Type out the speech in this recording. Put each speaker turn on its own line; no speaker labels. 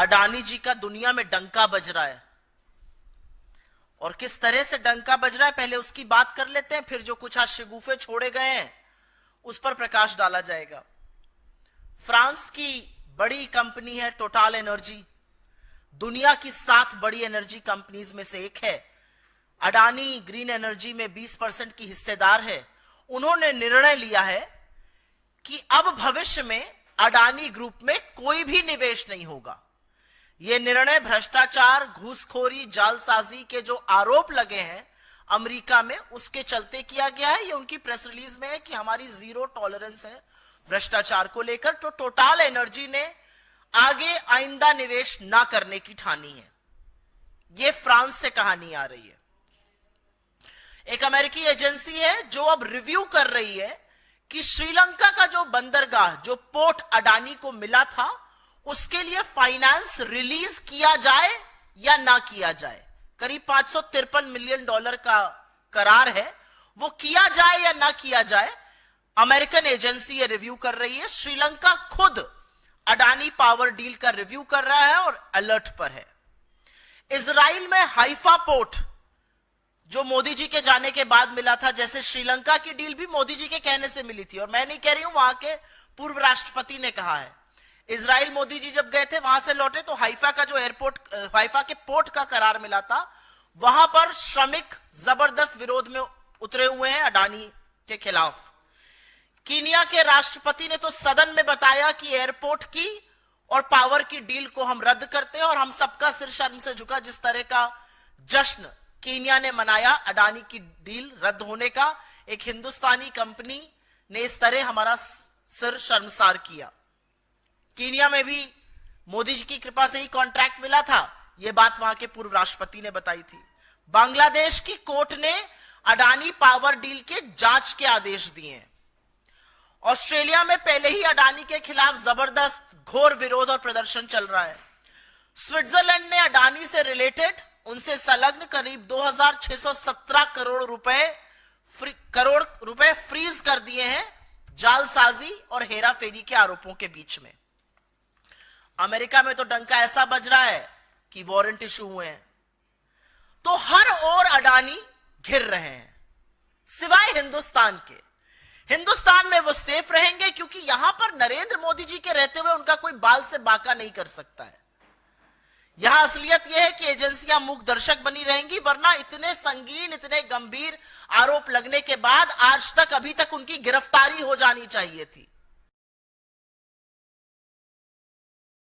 अडानी जी का दुनिया में डंका बज रहा है। और किस तरह से डंका बज रहा है पहले उसकी बात कर लेते हैं, फिर जो कुछ आज शगुफे छोड़े गए हैं उस पर प्रकाश डाला जाएगा। फ्रांस की बड़ी कंपनी है टोटल एनर्जी, दुनिया की 7 बड़ी एनर्जी कंपनीज में से एक है। अडानी ग्रीन एनर्जी में 20% की हिस्सेदार है। उन्होंने निर्णय लिया है कि अब भविष्य में अडानी ग्रुप में कोई भी निवेश नहीं होगा। यह निर्णय भ्रष्टाचार, घूसखोरी, जालसाजी के जो आरोप लगे हैं अमेरिका में, उसके चलते किया गया है। ये उनकी प्रेस रिलीज में है कि हमारी 0 टॉलरेंस है भ्रष्टाचार को लेकर। तो टोटल एनर्जी ने आगे आइंदा निवेश ना करने की ठानी है। यह फ्रांस से कहानी आ रही है। एक अमेरिकी एजेंसी है जो अब रिव्यू कर रही है कि श्रीलंका का जो बंदरगाह, जो पोर्ट अडानी को मिला था, उसके लिए फाइनेंस रिलीज किया जाए या ना किया जाए। करीब $553 मिलियन का करार है, वो किया जाए या ना किया जाए। अमेरिकन एजेंसी ये रिव्यू कर रही है। श्रीलंका खुद अडानी पावर डील का रिव्यू कर रहा है और अलर्ट पर है। इजराइल में हाइफा पोर्ट जो मोदी जी के जाने के बाद मिला था, जैसे श्रीलंका की डील भी मोदी जी के कहने से मिली थी, और मैं नहीं कह रही हूं, वहां के पूर्व राष्ट्रपति ने कहा है। इजराइल मोदी जी जब गए थे, वहां से लौटे तो हाइफा का जो एयरपोर्ट, हाइफा के पोर्ट का करार मिला था, वहां पर श्रमिक जबरदस्त विरोध में उतरे हुए हैं अडानी के खिलाफ। कीनिया के राष्ट्रपति ने तो सदन में बताया कि एयरपोर्ट की और पावर की डील को हम रद्द करते हैं, और हम सबका सिर शर्म से झुका। जिस तरह का जश्न कीनिया ने मनाया अडानी की डील रद्द होने का, एक हिंदुस्तानी कंपनी ने इस तरह हमारा सिर शर्मसार किया। कीनिया में भी मोदी जी की कृपा से ही कॉन्ट्रैक्ट मिला था, यह बात वहां के पूर्व राष्ट्रपति ने बताई थी। बांग्लादेश की कोर्ट ने अडानी पावर डील के जांच के आदेश दिए हैं। ऑस्ट्रेलिया में पहले ही अडानी के खिलाफ जबरदस्त घोर विरोध और प्रदर्शन चल रहा है। स्विट्जरलैंड ने अडानी से रिलेटेड, उनसे संलग्न करीब 2617 करोड़ रुपए फ्रीज कर दिए हैं जालसाजी और हेराफेरी के आरोपों के बीच में। अमेरिका में तो डंका ऐसा बज रहा है कि वारंट इशू हुए हैं। तो हर ओर अडानी घिर रहे हैं, सिवाय हिंदुस्तान के। हिंदुस्तान में वो सेफ रहेंगे क्योंकि यहां पर नरेंद्र मोदी जी के रहते हुए उनका कोई बाल से बाका नहीं कर सकता है। यहां असलियत यह है कि एजेंसियां मूक दर्शक बनी रहेंगी, वरना इतने संगीन, इतने गंभीर आरोप लगने के बाद आज तक, अभी तक उनकी गिरफ्तारी हो जानी चाहिए थी।